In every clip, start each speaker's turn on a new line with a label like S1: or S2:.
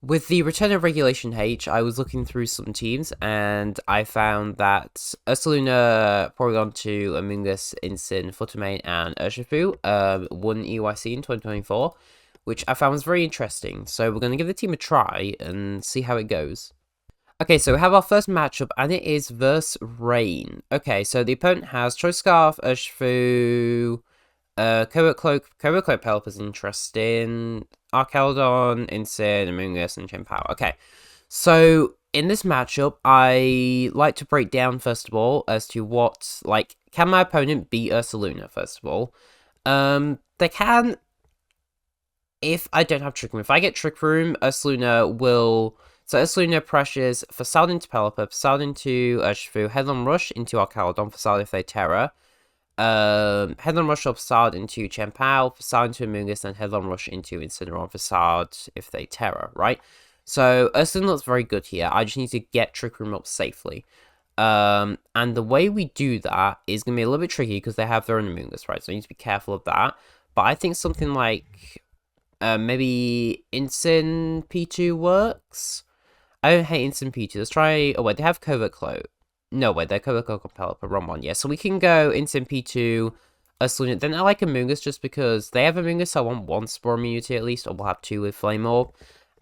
S1: With the return of Regulation H, I was looking through some teams and I found that Ursaluna, Porygon 2, Amoonguss, Incin, Fluttermane, and Urshifu won EYC in 2024, which I found was very interesting. So we're going to give the team a try and see how it goes. Okay, so we have our first matchup, and it is versus Rain. Okay, so the opponent has Choice Scarf, Urshifu, Covert Cloak Pelip is interesting. Arkeldon, Incin, Amoonguss, and Chien-Pao. Okay, so in this matchup, I like to break down first of all as to what, like, can my opponent beat Ursaluna, first of all? They can if I don't have Trick Room. If I get Trick Room, Ursaluna will... So Ursaluna pressures Facade into Pelipper, Facade into Urshifu, Headlong Rush into Arkeldon, Facade if they Terra. Headlong Rush or Facade into Chien-Pao, Facade into Amoonguss, and Headlong Rush into Incineroar, Facade if they Terra, right? So Ursaluna looks very good here. I just need to get Trick Room up safely. And the way we do that is going to be a little bit tricky because they have their own Amoonguss, right? So I need to be careful of that. But I think something like maybe Incin P2 works. I don't hate Incin P2. Let's try... Oh, wait, they have Covert Cloak. No, wait, they're Covert Cloak Pelipper. Wrong one. Yeah, so we can go Incin P2, Ursaluna. Then I like Amoonguss just because they have Amoonguss, so I want one Spore immunity at least, or we'll have two with Flame Orb.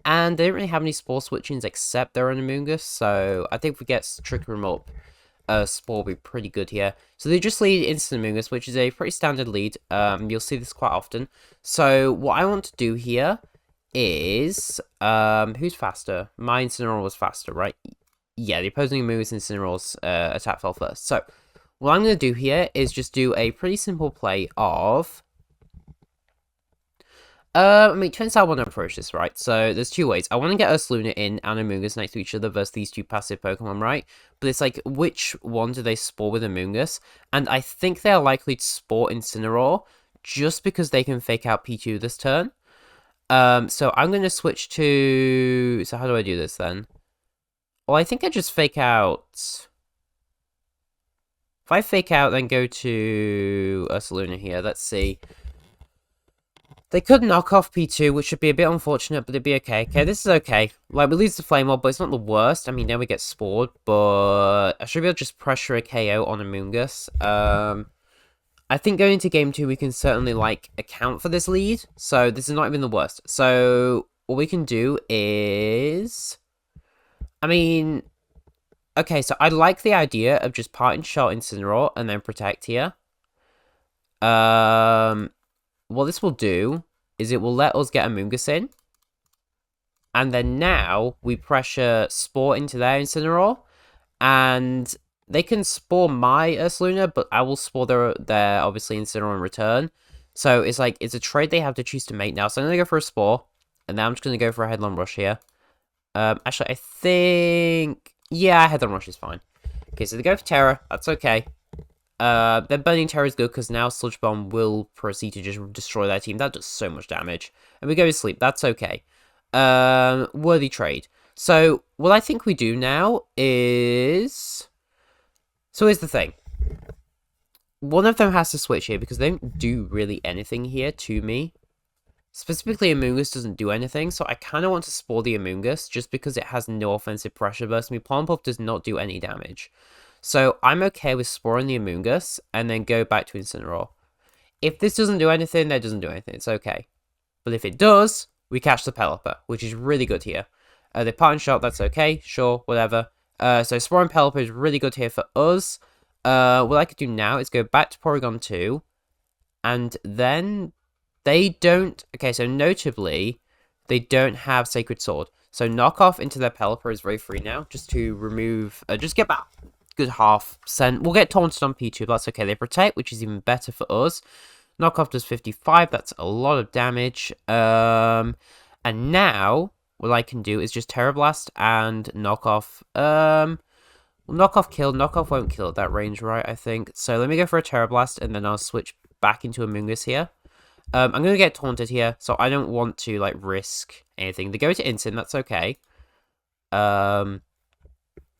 S1: And they don't really have any Spore switchings except their own Amoonguss, so I think if we get Trick Room up, Spore will be pretty good here. So they just lead Instant Amoonguss, which is a pretty standard lead. You'll see this quite often. So what I want to do here is... who's faster? My Incineroar was faster, right? Yeah, the opposing Amoonguss Incineroar's attack fell first. So what I'm going to do here is just do a pretty simple play of... I mean, turns out I want to approach this, right? So there's two ways. I want to get Ursaluna in and Amoonguss next to each other versus these two passive Pokemon, right? But it's like, which one do they spore with Amoonguss? And I think they're likely to spore Incineroar just because they can fake out P2 this turn. So I'm going to switch to... So how do I do this then? Well, I think I just fake out... If I fake out, then go to Ursaluna here. Let's see. They could knock off P2, which would be a bit unfortunate, but it'd be okay. Okay, this is okay. Like, we lose the Flame Orb, but it's not the worst. I mean, now we get Spored, but I should be able to just pressure a KO on Amoonguss. I think going into Game 2, we can certainly, like, account for this lead. So, this is not even the worst. So, what we can do is... I mean... Okay, so I like the idea of just Parting Shot Incineroar and then Protect here. What this will do is it will let us get Amoonguss in. And then now we pressure Spore into their Incineroar. And they can Spore my Ursaluna, but I will Spore their obviously Incineroar in return. So it's like, it's a trade they have to choose to make now. So I'm going to go for a Spore. And then I'm just going to go for a Headlong Rush here. Actually, I think... Yeah, Headlong Rush is fine. Okay, so they go for Terra. That's okay. Then Burning Terror is good because now Sludge Bomb will proceed to just destroy their team. That does so much damage. And we go to sleep. That's okay. Worthy trade. So, what I think we do now is... So here's the thing. One of them has to switch here because they don't do really anything here to me. Specifically, Amoonguss doesn't do anything, so I kind of want to Spore the Amoonguss just because it has no offensive pressure versus me. Pollen Puff does not do any damage. So I'm okay with Sporing the Amoonguss and then go back to Incineroar. If this doesn't do anything, that doesn't do anything. It's okay. But if it does, we catch the Pelipper, which is really good here. The Parting Shot, that's okay. Sure, whatever. So Sporing Pelipper is really good here for us. What I could do now is go back to Porygon 2. And then they don't... Okay, so notably, they don't have Sacred Sword. So Knockoff into their Pelipper is very free now. Just to remove... just get back... Good half percent. We'll get taunted on P2, but that's okay. They protect, which is even better for us. Knockoff does 55. That's a lot of damage. And now, what I can do is just Terra Blast and Knockoff. Knockoff kill. Knockoff won't kill at that range, right? I think. So let me go for a Terra Blast, and then I'll switch back into Amoonguss here. I'm going to get taunted here, so I don't want to, like, risk anything. They go to Incin. That's okay.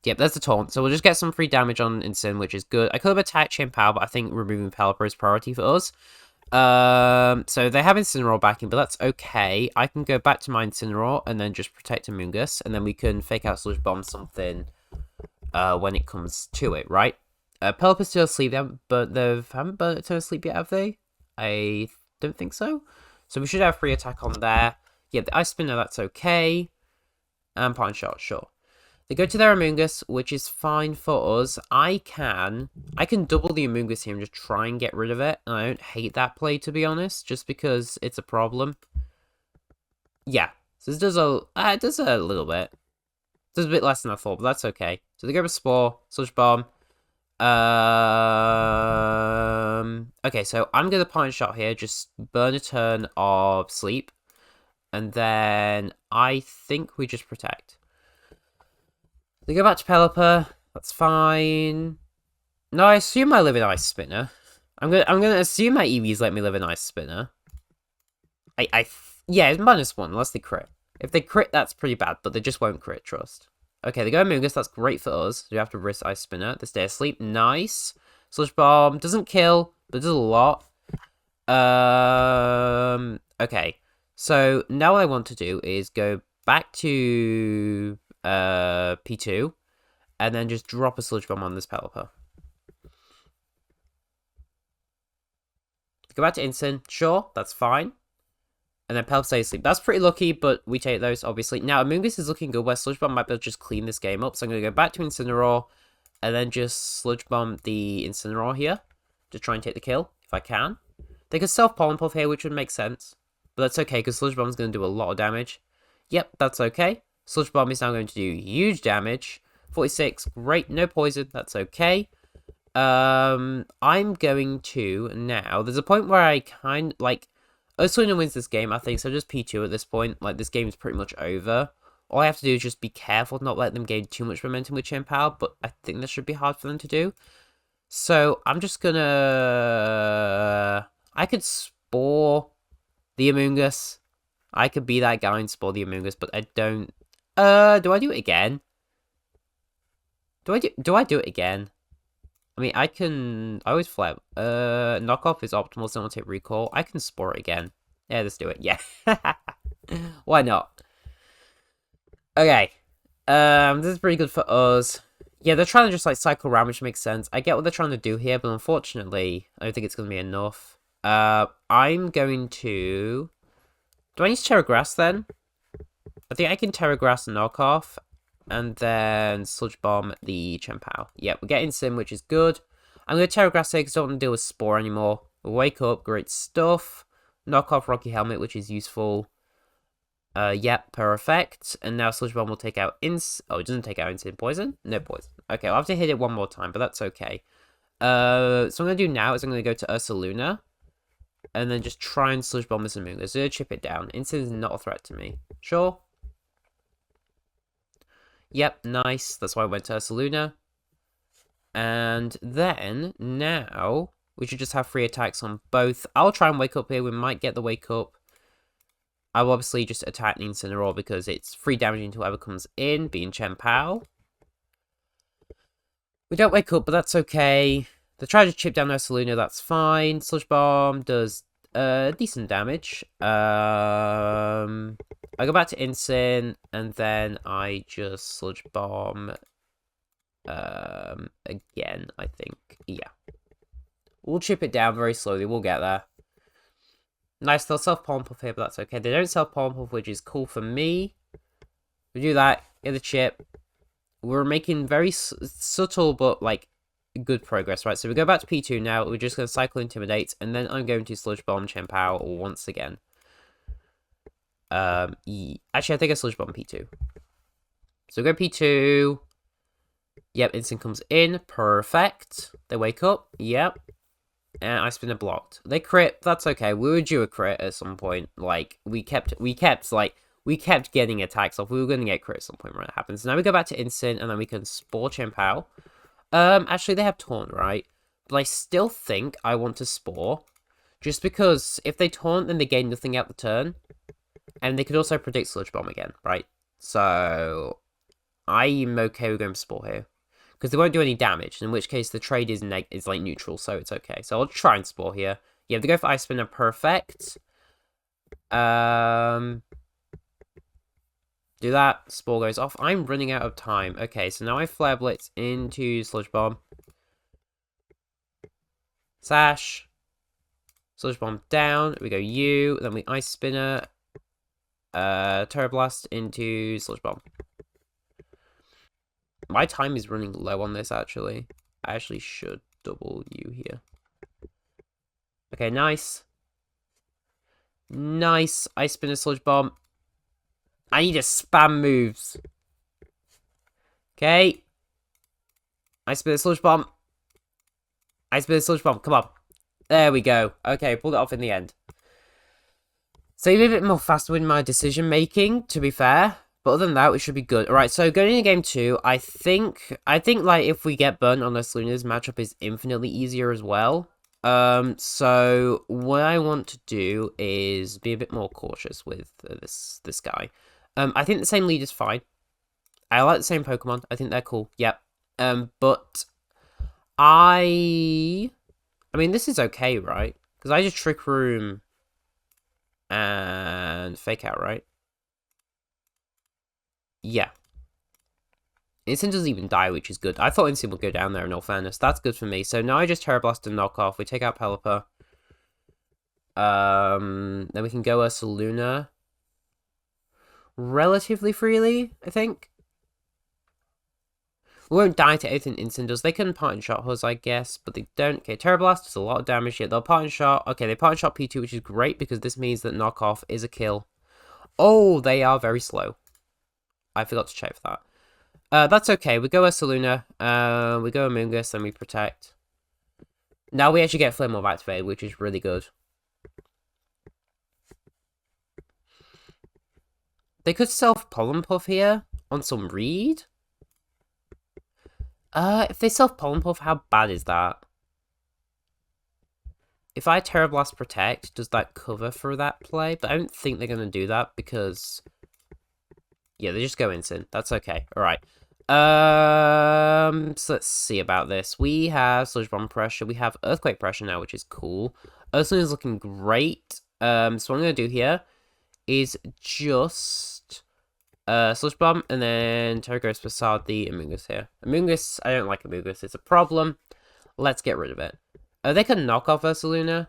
S1: Yep, there's the taunt. So we'll just get some free damage on Incin, which is good. I could have attacked Chien-Pao, but I think removing Pelipper is priority for us. So they have Incineroar backing, but that's okay. I can go back to my Incineroar and then just protect Amoonguss, and then we can fake out Sludge Bomb something when it comes to it, right? Pelipper's still asleep, they haven't burnt it to sleep yet, have they? I don't think so. So we should have free attack on there. Yeah, the Ice Spinner, that's okay. And Pine Shot, sure. They go to their Amoonguss, which is fine for us. I can double the Amoonguss here and just try and get rid of it. And I don't hate that play, to be honest, just because it's a problem. Yeah, so this does it does a little bit. It does a bit less than I thought, but that's okay. So they go with Spore, Sludge Bomb. Okay, so I'm gonna Pine Shot here, just burn a turn of sleep. And then I think we just protect. They go back to Pelipper. That's fine. No, I assume I live in Ice Spinner. I'm gonna assume my EVs let me live in Ice Spinner. Yeah, it's -1 unless they crit. If they crit, that's pretty bad, but they just won't crit, trust. Okay, they go Amoonguss, that's great for us. We have to risk Ice Spinner. They stay asleep, nice. Sludge Bomb doesn't kill, but does a lot. Okay. So now what I want to do is go back to P2 and then just drop a Sludge Bomb on this Pelipper. Go back to Instant, sure, that's fine. And then Pelipper stays asleep. That's pretty lucky, but we take those, obviously. Now, Amoonguss is looking good, where Sludge Bomb might be able to just clean this game up. So I'm going to go back to Incineroar and then just Sludge Bomb the Incineroar here to try and take the kill, if I can. They could self-Pollen Puff here, which would make sense. But that's okay, because Sludge Bomb's going to do a lot of damage. Yep, that's okay. Sludge Bomb is now going to do huge damage. 46, great, no poison, that's okay. I'm going to now... There's a point where I Ursaluna wins this game, I think, so just P2 at this point. Like, this game is pretty much over. All I have to do is just be careful to not let them gain too much momentum with Chien-Pao, but I think that should be hard for them to do. So, I'm just gonna... I could Spore the Amoonguss. I could be that guy and Spore the Amoonguss, but I don't... do I do it again? Do I do it again? I mean, I always flip. Knockoff is optimal, so I want to take recall. I can Spore it again. Yeah, let's do it. Yeah. Why not? Okay. This is pretty good for us. Yeah, they're trying to just, like, cycle around, which makes sense. I get what they're trying to do here, but unfortunately, I don't think it's going to be enough. I'm going to... Do I need to Terra Grass, then? I think I can Terra Grass and Knockoff. And then Sludge Bomb the Chien-Pao. Yep, we're getting Sim, which is good. I'm going to Terra Grass here because I don't want to deal with Spore anymore. We'll wake up, great stuff. Knock off Rocky Helmet, which is useful. Yep, perfect. And now Sludge Bomb will take out Oh, it doesn't take out Instant Poison? No poison. Okay, I'll have to hit it one more time, but that's okay. So what I'm going to do now is I'm going to go to Ursaluna. And then just try and Sludge Bomb this Amoonguss. So chip it down. Instant is not a threat to me. Sure. Yep, nice. That's why I went to Ursaluna. And then, now, we should just have free attacks on both. I'll try and wake up here. We might get the wake up. I will obviously just attack the Incineroar because it's free damaging to whoever comes in, being Chien-Pao. We don't wake up, but that's okay. They try to chip down Ursaluna, that's fine. Sludge Bomb does decent damage. I go back to Incin, and then I just Sludge Bomb again, I think. Yeah. We'll chip it down very slowly, we'll get there. Nice, they'll self-Pollen Puff here, but that's okay. They don't self-Pollen Puff, which is cool for me. We do that, get the chip. We're making very subtle, but, like, good progress, right? So we go back to P2 now. We're just going to cycle Intimidate, and then I'm going to Sludge Bomb Chien-Pao once again. Actually, I think I Sludge Bomb P2. So we go P2. Yep, Instant comes in. Perfect. They wake up. Yep. And Ice Spinner blocked. They crit. That's okay. We were due a crit at some point. Like, we kept getting attacks off. We were going to get crit at some point when it happens. So now we go back to Instant, and then we can Spore Chien-Pao. Actually, they have Taunt, right? But I still think I want to Spore. Just because if they Taunt, then they gain nothing out the turn. And they could also predict Sludge Bomb again, right? So, I'm okay with going for Spore here. Because they won't do any damage, in which case the trade is like neutral, so it's okay. So I'll try and Spore here. Yeah, they go for Ice Spinner, perfect. Do that, Spore goes off. I'm running out of time. Okay, so now I Flare Blitz into Sludge Bomb. Sash. Sludge Bomb down. We go U. Then we Ice Spinner. Terra Blast into Sludge Bomb. My time is running low on this, actually. I actually should double U here. Okay, nice. Nice. Ice Spinner, Sludge Bomb. I need to spam moves. Okay. Ice Spinner, Sludge Bomb. Ice Spinner, Sludge Bomb. Come on. There we go. Okay, pulled it off in the end. So a bit more faster with my decision making, to be fair. But other than that, it should be good. Alright, so going into game 2, I think like if we get burnt on Ursaluna's matchup is infinitely easier as well. So what I want to do is be a bit more cautious with this guy. I think the same lead is fine. I like the same Pokemon. I think they're cool. Yep. But I mean, this is okay, right? Because I just Trick Room and Fake Out, right? Yeah. Instant doesn't even die, which is good. I thought Instant would go down there, in all fairness. That's good for me. So now I just Terra Blast and knock off. We take out Pelipper. Then we can go Ursaluna relatively freely, I think. We won't die to anything Instant does. They can Parting Shot us, I guess, but they don't. Okay, Terra Blast does a lot of damage yet. They'll Parting Shot. Okay, they Parting Shot P2, which is great because this means that knockoff is a kill. Oh, they are very slow. I forgot to check for that. That's okay. We go Ursaluna, we go Amoonguss, then we Protect. Now we actually get Flame Orb activated, which is really good. They could self-Pollen Puff here on some Reed. If they self-Pollen Puff, how bad is that? If I Terra Blast Protect, does that cover for that play? But I don't think they're going to do that because... yeah, they just go Instant. That's okay. Alright. So let's see about this. We have Sludge Bomb Pressure. We have Earthquake Pressure now, which is cool. Ursaluna's looking great. So what I'm going to do here is just Sludge Bomb and then Terra Ghost Facade the Amoonguss here. Amoonguss, I don't like Amoonguss. It's a problem. Let's get rid of it. They can knock off Ursaluna.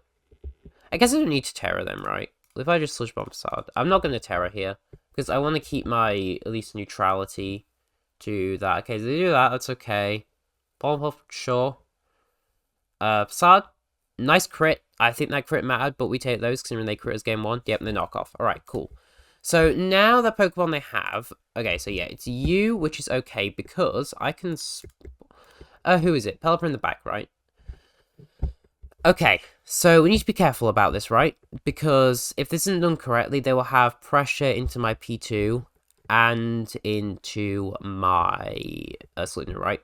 S1: I guess I don't need to Terra them, right? If I just Sludge Bomb Facade. I'm not going to Terra here because I want to keep my, at least, neutrality to that. Okay, so they do that. That's okay. Pollen Puff, sure. Facade. Nice crit. I think that crit mattered, but we take those considering they crit as game 1. Yep, and they knock off. Alright, cool. So now the Pokemon they have... okay, so yeah, it's you, which is okay because I can... who is it? Pelipper in the back, right? Okay, so we need to be careful about this, right? Because if this isn't done correctly, they will have pressure into my P2 and into my Ursaluna, right?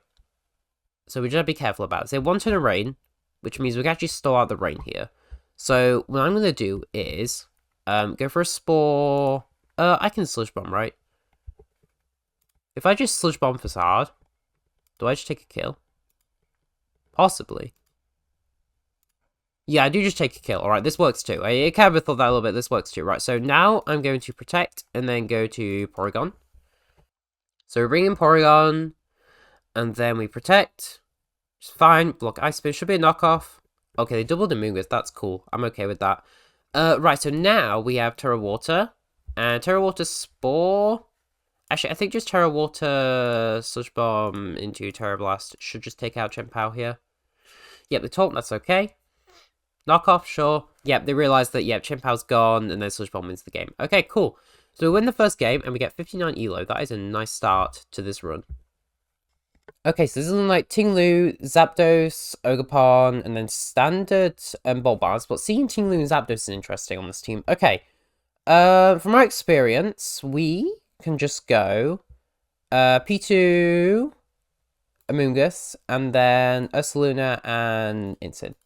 S1: So we just have to be careful about it. So 1 turn of rain, which means we can actually stall out the rain here. So what I'm going to do is go for a Spore. I can Sludge Bomb, right? If I just Sludge Bomb Facade, do I just take a kill? Possibly. Yeah, I do just take a kill. Alright, this works too. I kind of thought that a little bit. This works too. Right, so now I'm going to Protect and then go to Porygon. So we bring in Porygon and then we Protect. It's fine. Block Ice Spin. Should be a knockoff. Okay, they doubled the Amoonguss. That's cool. I'm okay with that. Right, so now we have Terra Water. And Terra Water Spore. Actually, I think just Terra Water Sludge Bomb into Terra Blast should just take out Chien-Pao here. Yep, the Taunt, that's okay. Knockoff, sure. Yep, they realize that, yep, Chien-Pao's gone, and then Sludge Bomb wins the game. Okay, cool. So we win the first game, and we get 59 elo. That is a nice start to this run. Okay, so this is like Ting-Lu, Zapdos, Ogerpon, and then Standard and Bulbasaur. But seeing Ting-Lu and Zapdos is interesting on this team. Okay, from our experience, we can just go P2, Amoonguss, and then Ursaluna and Instant.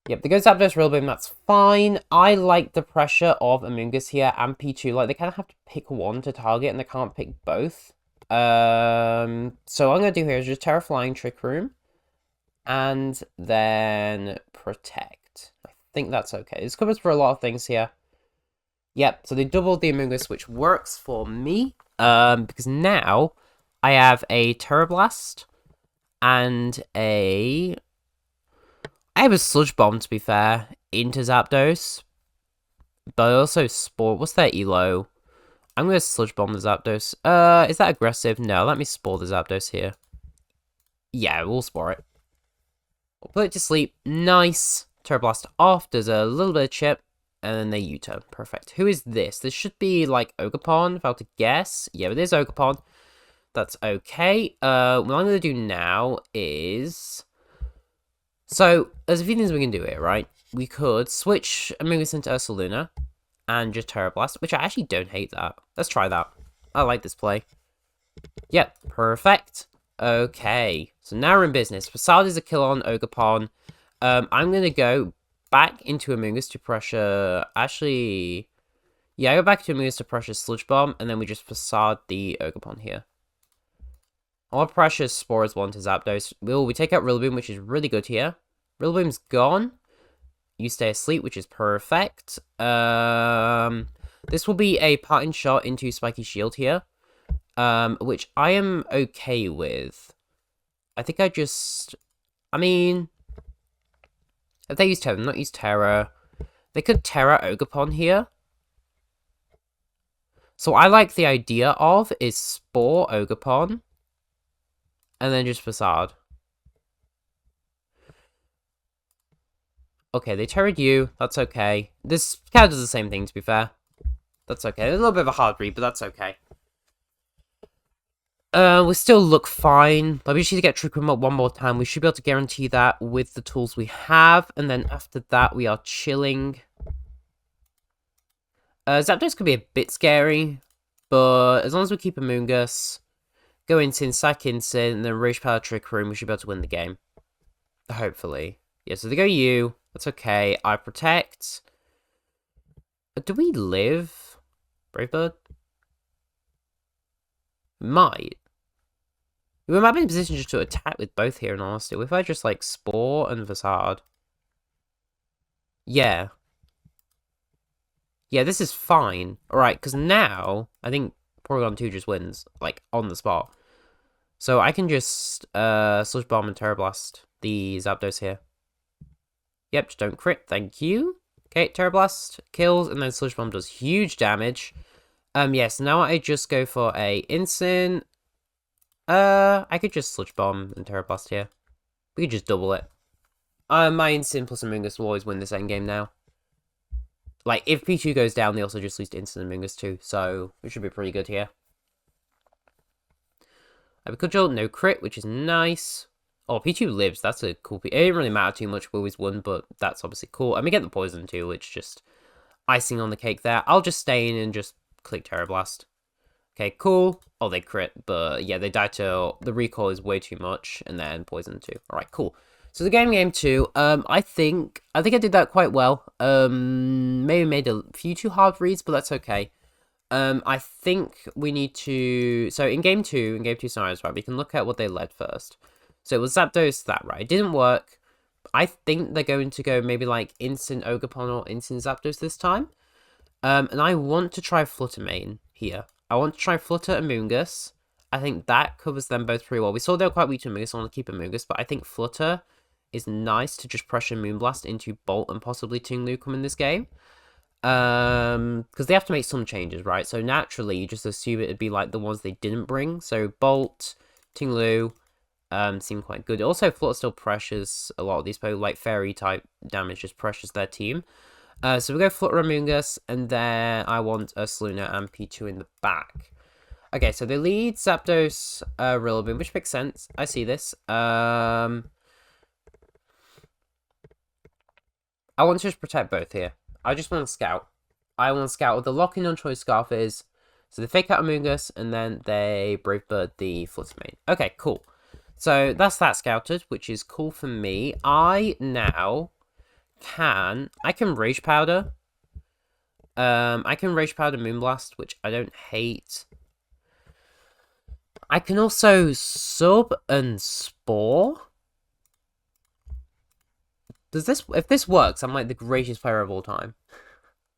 S1: Yep, they go Zapdos Rillaboom, that's fine. I like the pressure of Amoonguss here and P2. Like, they kind of have to pick one to target, and they can't pick both. So what I'm going to do here is just Terra Flying Trick Room. And then protect. I think that's okay. This covers for a lot of things here. Yep, so they doubled the Amoonguss, which works for me. Because now I have a Terror Blast and I have a Sludge Bomb, to be fair, into Zapdos. But also Spore. What's their elo? I'm going to Sludge Bomb the Zapdos. Is that aggressive? No, let me Spore the Zapdos here. Yeah, we'll Spore it. We'll put it to sleep. Nice. Terror Blast off. Does a little bit of chip. And then they U-turn. Perfect. Who is this? This should be, like, Ogerpon, if I were to guess. Yeah, it is Ogerpon. That's okay. What I'm going to do now is... So, there's a few things we can do here, right? We could switch Amoonguss into Ursaluna and just Terra Blast, which I actually don't hate that. Let's try that. I like this play. Yep, perfect. Okay, so now we're in business. Facade is a kill on Ogerpon. I'm going to go back into Amoonguss to pressure... Actually... Yeah, I go back to Amoonguss to pressure Sludge Bomb, and then we just Facade the Ogerpon here. All pressure Spores 1 to Zapdos. We take out Rillaboom, which is really good here. Rillaboom's gone. You stay asleep, which is perfect. This will be a parting shot into Spiky Shield here. Which I am okay with. I think I mean... If they use Terra, not use Terra. They could Terra Ogerpon here. So I like the idea of is Spore Ogerpon. And then just Facade. Okay, they Terra'd you. That's okay. This kind of does the same thing, to be fair. That's okay. A little bit of a hard read, but that's okay. We still look fine. But we just need to get Trick Room up one more time. We should be able to guarantee that with the tools we have. And then after that, we are chilling. Zapdos could be a bit scary. But as long as we keep Amoonguss... Go Insane, sack Insane, and then Rage Power Trick Room, we should be able to win the game. Hopefully. Yeah, so they go you. That's okay. I protect. Do we live? Brave Bird? Might. We might be in a position just to attack with both here, in honesty. If I just, like, Spore and Facade. Yeah. Yeah, this is fine. Alright, because now, I think Porygon 2 just wins, like, on the spot. So I can just Sludge Bomb and Terra Blast the Zapdos here. Yep, just don't crit, thank you. Okay, Terra Blast kills, and then Sludge Bomb does huge damage. Yes, now I just go for a Instant. I could just Sludge Bomb and Terra Blast here. We could just double it. My Instant plus Amoonguss will always win this endgame now. Like, if P2 goes down, they also just lose to Instant Amoonguss too, so it should be pretty good here. I have a Cudgel, no crit, which is nice. Oh, P2 lives, that's a cool It didn't really matter too much, we always won, but that's obviously cool. And we get the poison too, which is just icing on the cake there. I'll just stay in and just click Terra Blast. Okay, cool. Oh, they crit, but yeah, they die to... The recoil is way too much, and then poison too. Alright, cool. So the game 2, I think I did that quite well. Maybe made a few too hard reads, but that's okay. I think we need to... So in game 2 scenarios, right, we can look at what they led first. So it was Zapdos, that, right? It didn't work. I think they're going to go maybe like Instant Ogerpon or Instant Zapdos this time. And I want to try Flutter Mane here. I want to try Flutter Amoonguss. I think that covers them both pretty well. We saw they were quite weak to Amoonguss, so I want to keep Amoonguss, but I think Flutter is nice to just pressure Moonblast into Bolt and possibly Tinglu in this game. Because they have to make some changes, right? So naturally, you just assume it'd be like the ones they didn't bring. So Bolt, Tinglu, seem quite good. Also, Flutter still pressures a lot of these, but like Fairy type damage just pressures their team. So we go Flutter Amoonguss, and then I want Ursaluna and P2 in the back. Okay, so they lead Zapdos, Rillaboom, which makes sense. I see this. I want to just protect both here. I just want to scout. I want to scout what the lock-in on Choice Scarf is. So they fake out Amoonguss, and then they Brave Bird the Flutter Mane. Okay, cool. So that's that scouted, which is cool for me. I now can Rage Powder. I can Rage Powder Moonblast, which I don't hate. I can also Sub and Spore. if this works, I'm like the greatest player of all time.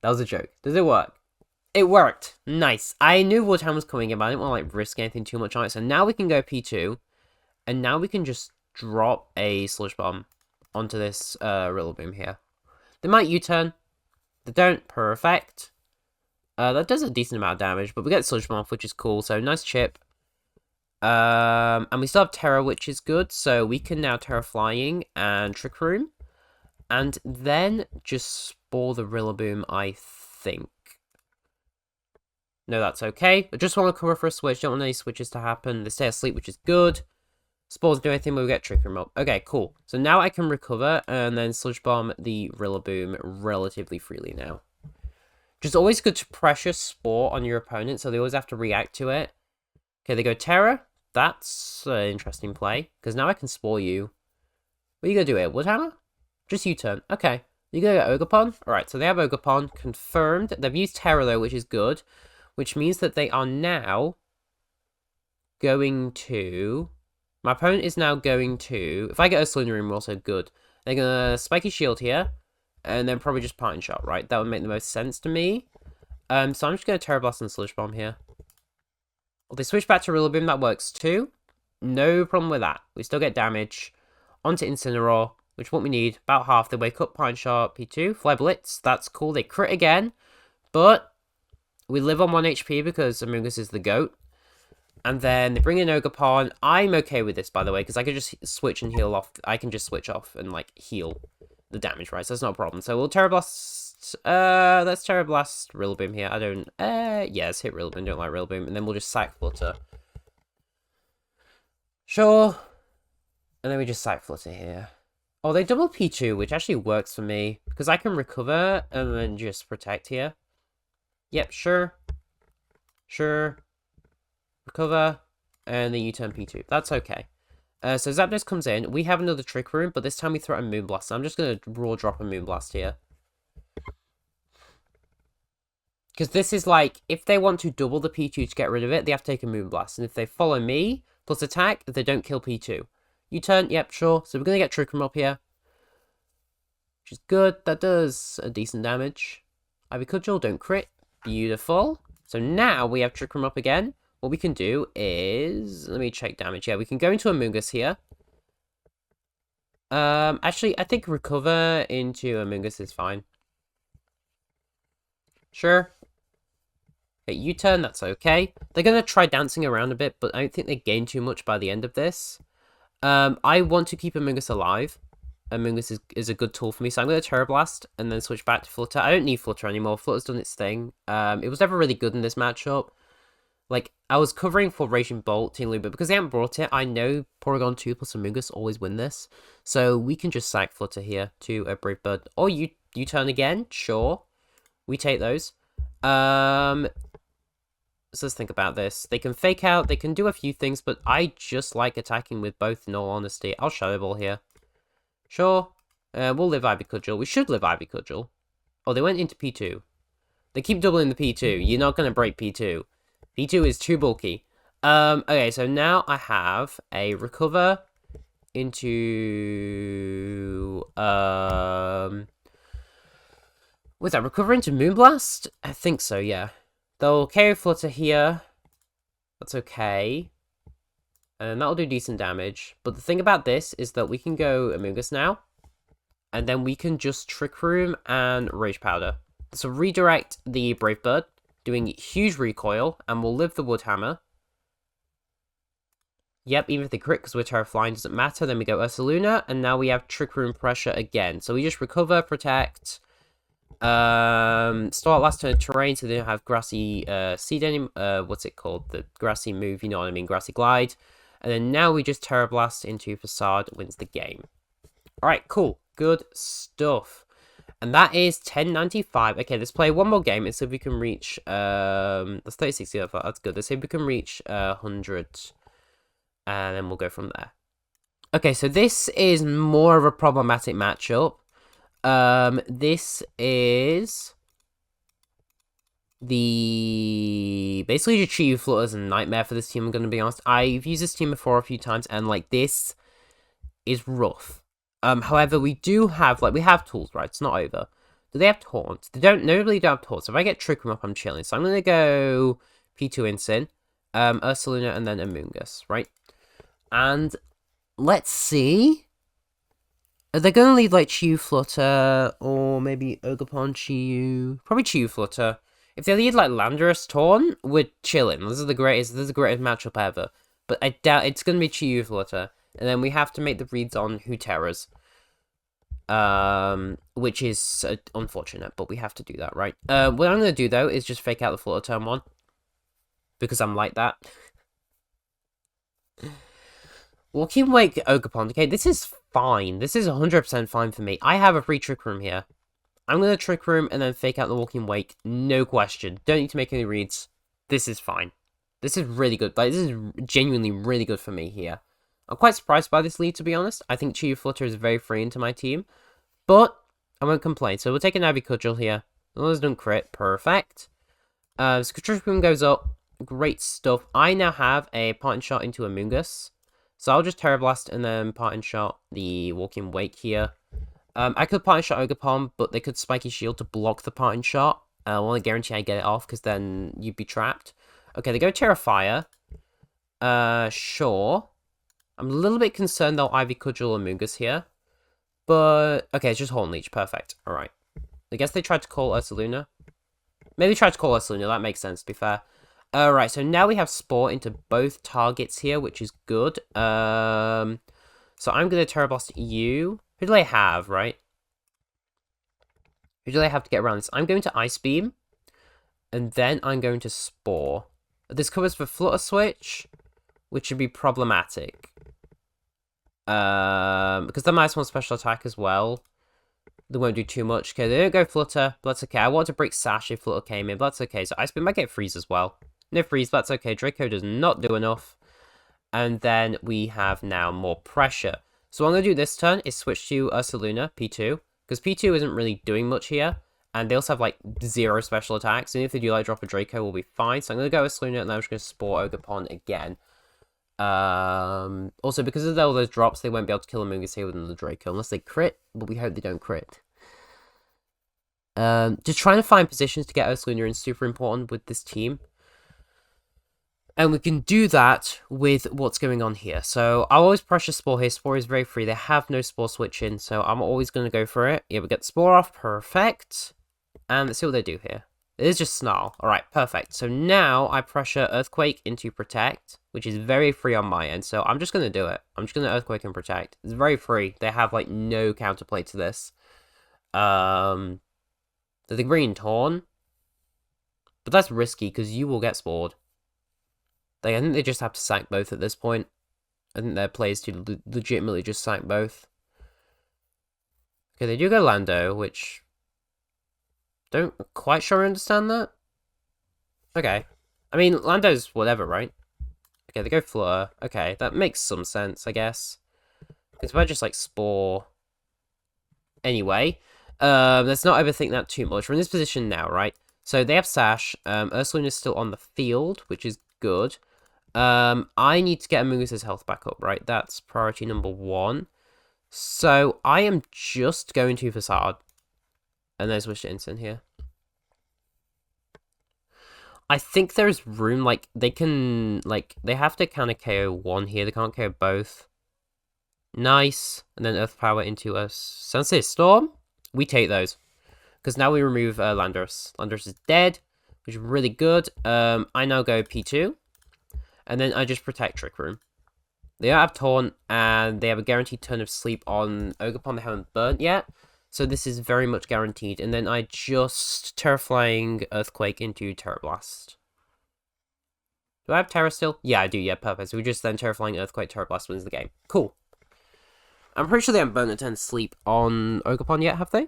S1: That was a joke. Does it work? It worked. Nice. I knew Woodham was coming in, but I didn't want to like risk anything too much on it. So now we can go P2. And now we can just drop a Sludge Bomb onto this Rillaboom here. They might U-turn. They don't. Perfect. That does a decent amount of damage, but we get Sludge Bomb off, which is cool. So nice chip. And we still have Terra, which is good. So we can now Terra Flying and Trick Room. And then just Spore the Rillaboom, I think. No, that's okay. I just want to cover for a switch. Don't want any switches to happen. They stay asleep, which is good. Spores do anything, but we get Trick Room up. Okay, cool. So now I can recover and then Sludge Bomb the Rillaboom relatively freely now. Just always good to pressure Spore on your opponent, so they always have to react to it. Okay, they go Terra. That's an interesting play, because now I can Spore you. What are you going to do here? Woodhammer? Just U-turn. Okay. You going to get Ogerpon? Alright, so they have Ogerpon. Confirmed. They've used Terra, though, which is good. Which means that they are now going to... My opponent is now going to... If I get Ursaluna in, we're also good. They're going to Spiky Shield here. And then probably just Parting Shot, right? That would make the most sense to me. So I'm just going to Terra Blast and Sludge Bomb here. Well, they switch back to Rillaboom. That works too. No problem with that. We still get damage. Onto Incineroar, which is what we need. About half. They wake up, Parting Shot, P2. Flare Blitz. That's cool. They crit again. But we live on 1 HP because Amoonguss is the GOAT. And then they bring in Ogerpon. I'm okay with this, by the way, because I can just switch and heal off. I can just switch off and, like, heal the damage, right? So that's not a problem. So we'll Terra Blast. Let's Terra Blast Rillaboom here. I don't... yes, hit Rillaboom. Don't like Rillaboom. And then we'll just Sack Flutter. Sure. And then we just Sack Flutter here. Oh, they double P2, which actually works for me. Because I can recover and then just protect here. Yep, sure. Sure. Recover, and then U-turn P2. That's okay. So Zapdos comes in. We have another Trick Room, but this time we throw a Moonblast. So I'm just going to raw drop a Moonblast here. Because this is like, if they want to double the P2 to get rid of it, they have to take a Moonblast. And if they follow me, plus attack, they don't kill P2. U-turn, yep, sure. So we're going to get Trick Room up here. Which is good. That does a decent damage. Ivy Cudgel, don't crit. Beautiful. So now we have Trick Room up again. What we can do is... Let me check damage. Yeah, we can go into Amoonguss here. Actually, I think recover into Amoonguss is fine. Sure. Okay, U-turn, that's okay. They're going to try dancing around a bit, but I don't think they gain too much by the end of this. I want to keep Amoonguss alive. Amoonguss is a good tool for me, so I'm going to Terra Blast and then switch back to Flutter. I don't need Flutter anymore. Flutter's done its thing. It was never really good in this matchup. Like, I was covering for Raging Bolt, Team Blue, but because they haven't brought it, I know Porygon 2 plus Amoonguss always win this. So we can just Sack Flutter here to a Brave Bird. Or U-turn again, sure. We take those. So let's think about this. They can Fake Out, they can do a few things, but I just like attacking with both, in all honesty. I'll Shadow Ball here. Sure. We'll live Ivy Cudgel. We should live Ivy Cudgel. Oh, they went into P2. They keep doubling the P2. You're not going to break P2. P2 is too bulky. Okay, so now I have a recover into... Was that recover into Moonblast? I think so, yeah. They'll KO Flutter here. That's okay. And that'll do decent damage. But the thing about this is that we can go Amoonguss now. And then we can just Trick Room and Rage Powder. So redirect the Brave Bird, doing huge recoil, and we'll live the Woodhammer. Yep, even if they crit, because we're Terra Flying, doesn't matter. Then we go Ursaluna, and now we have Trick Room Pressure again. So we just recover, protect. Start last turn terrain, so they don't have Grassy Seed anymore. What's it called? The Grassy move, you know what I mean? Grassy Glide. And then now we just Terra Blast into Facade, wins the game. Alright, cool. Good stuff. And that is 1095. Okay, let's play one more game and see if we can reach... that's 36, yeah, that's good. Let's see if we can reach 100. And then we'll go from there. Okay, so this is more of a problematic matchup. This is... basically just Chi Flutter is a nightmare for this team, I'm going to be honest. I've used this team before a few times, and like this is rough. However, we do have, like, we have tools, right? It's not over. Do they have taunts? They don't, nobody don't have taunts. If I get Trick Room up, I'm chilling. So I'm gonna go P2 Incin, Ursaluna, and then Amoongus, right? And let's see. Are they gonna leave, like, Chew Flutter, or maybe Ogerpon Chew? Probably Chew Flutter. If they lead, like, Landorus Taunt, we're chilling. This is the greatest matchup ever. But I doubt it's gonna be Chew Flutter. And then we have to make the reads on Hooterras. Which is unfortunate, but we have to do that, right? What I'm gonna do though is just fake out the Flutter turn 1 because I'm like that. Walking Wake Ogerpon. Okay, this is fine. This is 100% fine for me. I have a free Trick Room here. I'm gonna Trick Room and then fake out the Walking Wake. No question. Don't need to make any reads. This is fine. This is really good. Like, this is genuinely really good for me here. I'm quite surprised by this lead, to be honest. I think Chew Flutter is very free into my team. But I won't complain. So we'll take an Ivy Cudgel here. Those don't crit. Perfect. So Trick Room goes up. Great stuff. I now have a Parting Shot into Amoongus. So I'll just Terra Blast and then Parting Shot the Walking Wake here. I could Parting Shot Ogerpon, but they could Spiky Shield to block the Parting Shot. I want to guarantee I get it off, because then you'd be trapped. Okay, they go Terrafire. Sure. I'm a little bit concerned they'll Ivy Cudgel Amoongus here. But, okay, it's just Horn Leech. Perfect. Alright. I guess they tried to call Ursaluna. Maybe tried to call Ursaluna. That makes sense, to be fair. Alright, so now we have Spore into both targets here, which is good. So I'm going to Terra Blast you. Who do they have, right? Who do they have to get around this? I'm going to Ice Beam. And then I'm going to Spore. This covers for Flutter Switch, which should be problematic. Because they might have one special attack as well. They won't do too much. Okay, they don't go Flutter, but that's okay. I wanted to break Sash if Flutter came in, but that's okay. So Ice Beam might get Freeze as well. No Freeze, but that's okay. Draco does not do enough. And then we have now more pressure. So what I'm going to do this turn is switch to Ursaluna, P2. Because P2 isn't really doing much here. And they also have, like, 0 special attacks. And if they do, like, drop a Draco, we'll be fine. So I'm going to go Ursaluna, and then I'm just going to Spore Ogerpon again. Also, because of all those drops, they won't be able to kill Amoongus here with the Draco, unless they crit, but we hope they don't crit. Just trying to find positions to get Ursaluna is super important with this team. And we can do that with what's going on here. So I'll always pressure Spore here. Spore is very free. They have no Spore switching, so I'm always going to go for it. Yeah, we get Spore off. Perfect. And let's see what they do here. It is just Snarl. Alright, perfect. So now I pressure Earthquake into Protect, which is very free on my end. So I'm just going to do it. I'm just going to Earthquake and Protect. It's very free. They have, like, no counterplay to this. The Green Torn. But that's risky, because you will get Spored. I think they just have to sack both at this point. I think their play is to legitimately just sack both. Okay, they do go Lando, which... Don't quite sure I understand that. Okay. I mean, Lando's whatever, right? Okay, they go Flutter. Okay, that makes some sense, I guess. Because if I just, like, Spore... Anyway, let's not overthink that too much. We're in this position now, right? So they have Sash. Ursaluna is still on the field, which is good. I need to get Amoongus' health back up, right? That's priority number 1. So I am just going to Facade. And then switch to Instant here. I think there's room, like, they can, like, they have to kind of KO 1 here. They can't KO both. Nice. And then Earth Power into a Sunset Storm. We take those. Because now we remove Landorus. Landorus is dead, which is really good. I now go P2. And then I just protect Trick Room. They don't have Taunt, and they have a guaranteed turn of sleep on Ogerpon. They haven't burnt yet. So this is very much guaranteed. And then I just Terraflying Earthquake into Terra Blast. Do I have Terra still? Yeah, I do. Yeah, perfect. So we just then Terraflying Earthquake, Terra Blast wins the game. Cool. I'm pretty sure they haven't burnt a turn of sleep on Ogerpon yet, have they?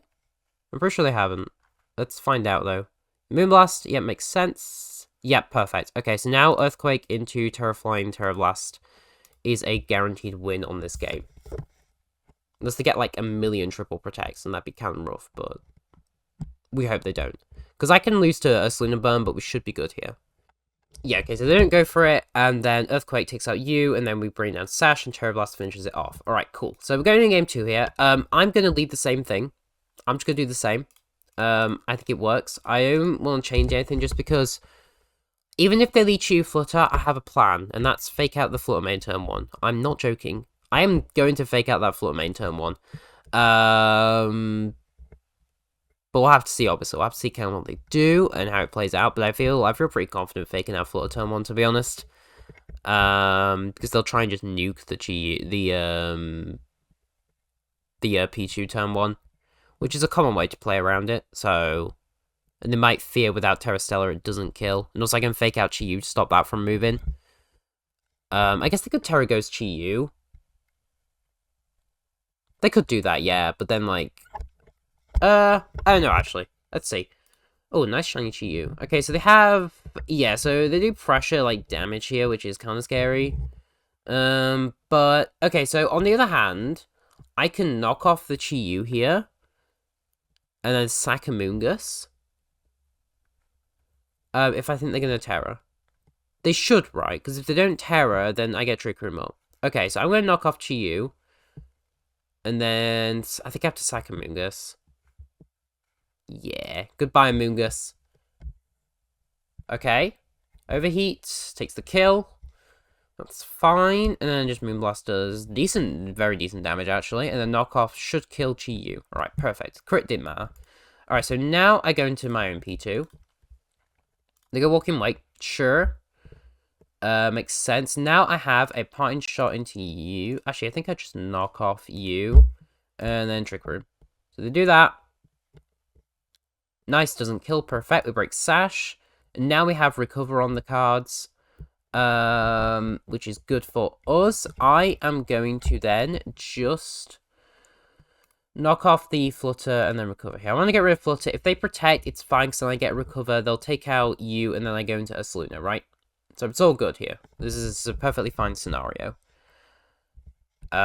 S1: I'm pretty sure they haven't. Let's find out, though. Moonblast, yeah, makes sense. Yeah, perfect. Okay, so now Earthquake into Terraflying Terra Blast is a guaranteed win on this game. Unless they get, like, a million triple protects, and that'd be kind of rough, but we hope they don't. Because I can lose to Ursaluna Burn, but we should be good here. Yeah, okay, so they don't go for it, and then Earthquake takes out you, and then we bring down Sash, and Terror Blast finishes it off. Alright, cool. So we're going in game 2 here. I'm going to lead the same thing. I'm just going to do the same. I think it works. I don't want to change anything just because even if they lead Chew Flutter, I have a plan, and that's fake out the Flutter main turn 1. I'm not joking. I am going to fake out that Flutter main turn 1. But we'll have to see, obviously. We'll have to see kind of what they do and how it plays out. But I feel pretty confident faking out Flutter turn 1, to be honest. Because they'll try and just nuke the P2 turn 1, which is a common way to play around it. So, and they might fear without Terra Stellar it doesn't kill. And also I can fake out Chi-Yu to stop that from moving. I guess they could Terra Ghost Chi-Yu. They could do that, yeah, but then like... I don't know, actually. Let's see. Oh, nice shiny Chi-Yu. Okay, so they have... Yeah, so they do pressure, like, damage here, which is kind of scary. But... Okay, so on the other hand, I can knock off the Chi-Yu here. And then sack Amoongus. If I think they're going to Terra. They should, right? Because if they don't Terra, then I get Trick Room up. Okay, so I'm going to knock off Chi-Yu. And then... I think I have to sack Amoongus. Yeah. Goodbye, Amoongus. Okay. Overheat. Takes the kill. That's fine. And then just Moonblast does decent, very decent damage, actually. And then knockoff should kill Chi-Yu. Alright, perfect. Crit didn't matter. Alright, so now I go into my own P2. They go Walking Wake. Sure. Makes sense. Now I have a Parting Shot into you. Actually, I think I just knock off you. And then Trick Room. So they do that. Nice, doesn't kill, perfect. We break Sash. And now we have Recover on the cards. Which is good for us. I am going to then just knock off the Flutter and then Recover here. I want to get rid of Flutter. If they protect, it's fine, because then I get Recover. They'll take out you, and then I go into Ursaluna, right? So it's all good here. This is a perfectly fine scenario. We'll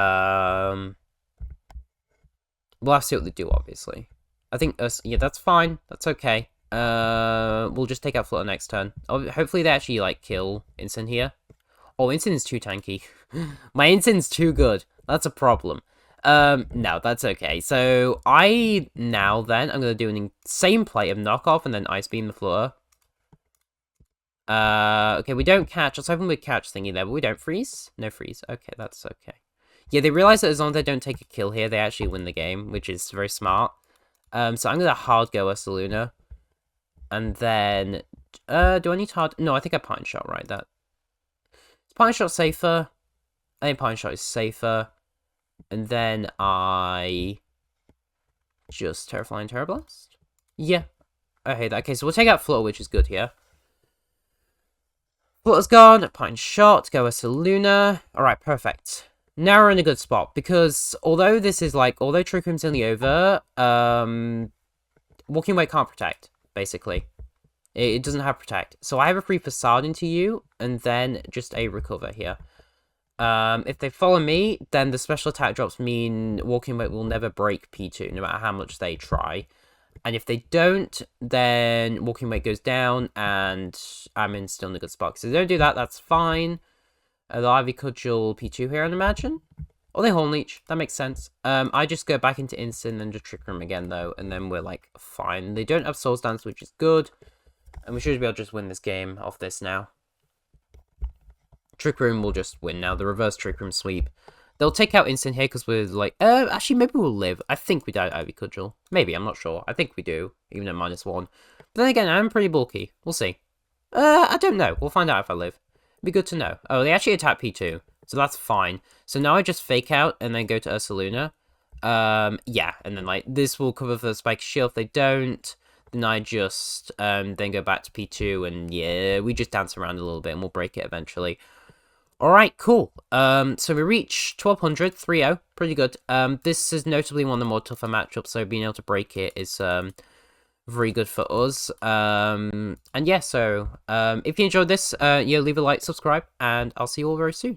S1: have to see what they do, obviously. I think, yeah, that's fine. That's okay. We'll just take out Flutter next turn. Hopefully they actually, like, kill Incin here. Oh, Incin is too tanky. My Incin's too good. That's a problem. No, that's okay. So, I'm going to do an insane play of knockoff and then Ice Beam the Flutter. Okay, we don't catch. I was hoping we'd catch thingy there, but we don't freeze. No freeze. Okay, that's okay. Yeah, they realize that as long as they don't take a kill here, they actually win the game, which is very smart. So I'm going to hard go Ursaluna. And then, do I need to hard... No, I think I Parting Shot, right? Is Parting Shot safer? I think Parting Shot is safer. And then I just Terrifying Terror Blast? Yeah. I hate that. Okay, so we'll take out Flutter, which is good here. Flutter's gone. Parting Shot. Go Ursaluna. Alright, perfect. Now we're in a good spot, because although this is like, although Trick Room's only over, Walking Away can't protect, basically. It doesn't have protect. So I have a free Facade into you, and then just a Recover here. If they follow me, then the special attack drops mean Walking Away will never break P2, no matter how much they try. And if they don't, then Walking Away goes down, and I'm still in a good spot. So if they don't do that, that's fine. They'll Ivy Cudgel P2 here, I'd imagine. Or they Horn Leech. That makes sense. I just go back into Incin and just Trick Room again, though. And then we're, like, fine. They don't have Soul Dance, which is good. And we should be able to just win this game off this now. Trick Room will just win now. The reverse Trick Room sweep. They'll take out Incin here because we're, like... actually, maybe we'll live. I think we die Ivy Cudgel. Maybe, I'm not sure. I think we do. Even at -1. But then again, I'm pretty bulky. We'll see. I don't know. We'll find out if I live. Be good to know. Oh, they actually attack P2, so that's fine. So now I just fake out and then go to Ursaluna. Yeah, and then like this will cover for the Spike Shield. If they don't, then I just then go back to P2, and yeah, we just dance around a little bit and we'll break it eventually. Alright, cool. So we reach 1200, 3-0, pretty good. This is notably one of the more tougher matchups, so being able to break it is very good for us. And yeah, so if you enjoyed this, leave a like, subscribe, and I'll see you all very soon.